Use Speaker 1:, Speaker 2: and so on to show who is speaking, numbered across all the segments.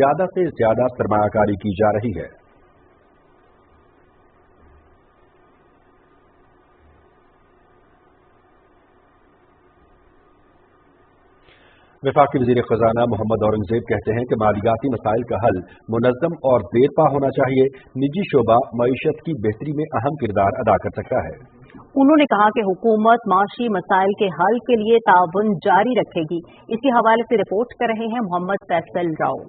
Speaker 1: ज्यादा से ज्यादा सरमायाकारी की जा रही है। वफाकी वज़ीर ख़ज़ाना मोहम्मद औरंगज़ेब कहते हैं कि मालियाती मसाइल का हल मुनज़्ज़म और देरपा होना चाहिए। निजी शोबा मईशत की बेहतरी में अहम किरदार अदा कर सकता है।
Speaker 2: उन्होंने कहा कि हुकूमत माशी मसाइल के हल के लिए ताउन जारी रखेगी। इसी हवाले से रिपोर्ट कर रहे हैं मोहम्मद फैसल राव।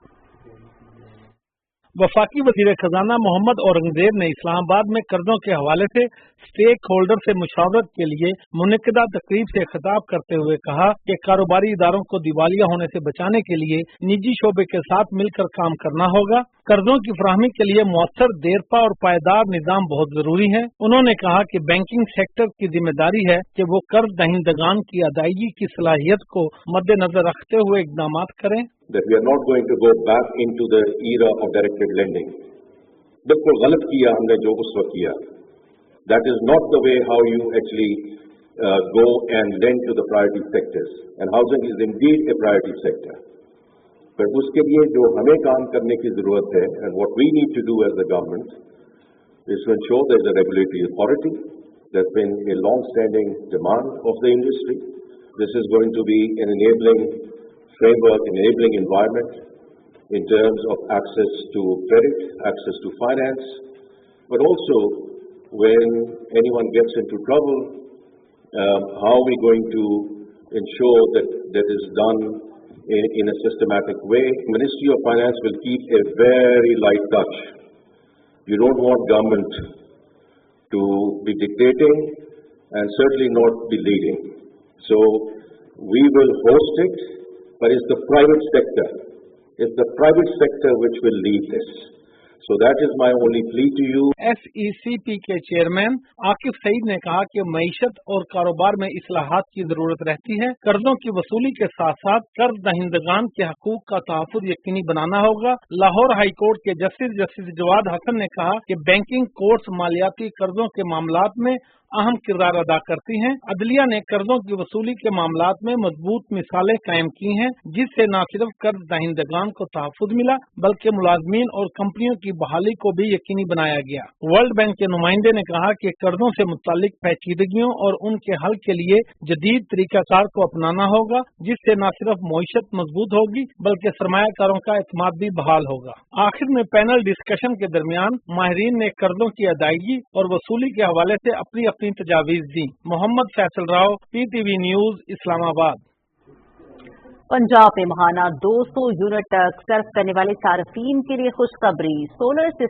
Speaker 3: वफाकी वज़ीर ख़ज़ाना मोहम्मद औरंगज़ेब ने इस्लामाबाद में कर्जों के हवाले से स्टेक होल्डर से मुशावरत के लिए मुनक़िदा तकरीब से खिताब करते हुए कहा कि कारोबारी इदारों को दिवालिया होने से बचाने के लिए निजी शोबे के साथ मिलकर काम करना होगा। कर्जों की फराहमी के लिए मौसर, देरपा और पायदार निज़ाम बहुत जरूरी है। उन्होंने कहा कि बैंकिंग सेक्टर की जिम्मेदारी है कि वो कर्ज दहिंदगान की अदायगी की सलाहियत को मद्देनजर रखते हुए इक़दाम करें।
Speaker 4: That we are not going to go back into the era of directed lending. बिल्कुल गलत किया हमने जो उस वक्त किया. That is not the way how you actually go and lend to the priority sectors. And housing is indeed a priority sector. But उसके लिए जो हमें काम करने की जरूरत है, and what we need to do as the government is to ensure there is a regulatory authority. There's been a long-standing demand of the industry. This is going to be an enabling framework, enabling environment in terms of access to credit, access to finance, but also when anyone gets into trouble, how are we going to ensure that that is done in a systematic way? Ministry of Finance will keep a very light touch. You don't want government to be dictating and certainly not be leading. So we will host it, but it's the private sector. It's the private sector which will lead this. So that is my only plea to you.
Speaker 3: SECP के chairman Akif Saeed ने कहा कि मईशत और कारोबार में इस्लाहात की जरूरत रहती है। कर्जों की वसूली के साथ साथ कर्ज दहिंदगान के हकूक का तहफ़्फ़ुज़ यकीनी बनाना होगा। लाहौर हाई कोर्ट के जस्टिस जवाद हसन ने कहा कि बैंकिंग कोर्ट्स मालियाती कर्जों के मामलात में अहम किरदार अदा करती हैं। अदलिया ने कर्जों की वसूली के मामलात में मजबूत मिसालें कायम की हैं, जिससे न सिर्फ कर्ज दहिंदगान को तहफ़्फ़ुज़ मिला बल्कि मुलाजमीन और कंपनियों की बहाली को भी यकीनी बनाया गया। वर्ल्ड बैंक के नुमाइंदे ने कहा कि कर्जों से मुताल्लिक पेचीदगियों और उनके हल के लिए जदीद तरीकाकार को अपनाना होगा, जिससे न सिर्फ मईशत मजबूत होगी बल्कि सरमायाकारों का एतमाद भी बहाल होगा। आखिर में पैनल डिस्कशन के दरमियान माहिरीन ने कर्जों की अदायगी और वसूली के हवाले से अपनी तजावीज़ दी। Mohammad Faisal Rao, PTV news, Islamabad.
Speaker 2: पंजाब में महाना 200 यूनिट तक सर्फ करने वाले सार्फिन के लिए खुशखबरी। Solar system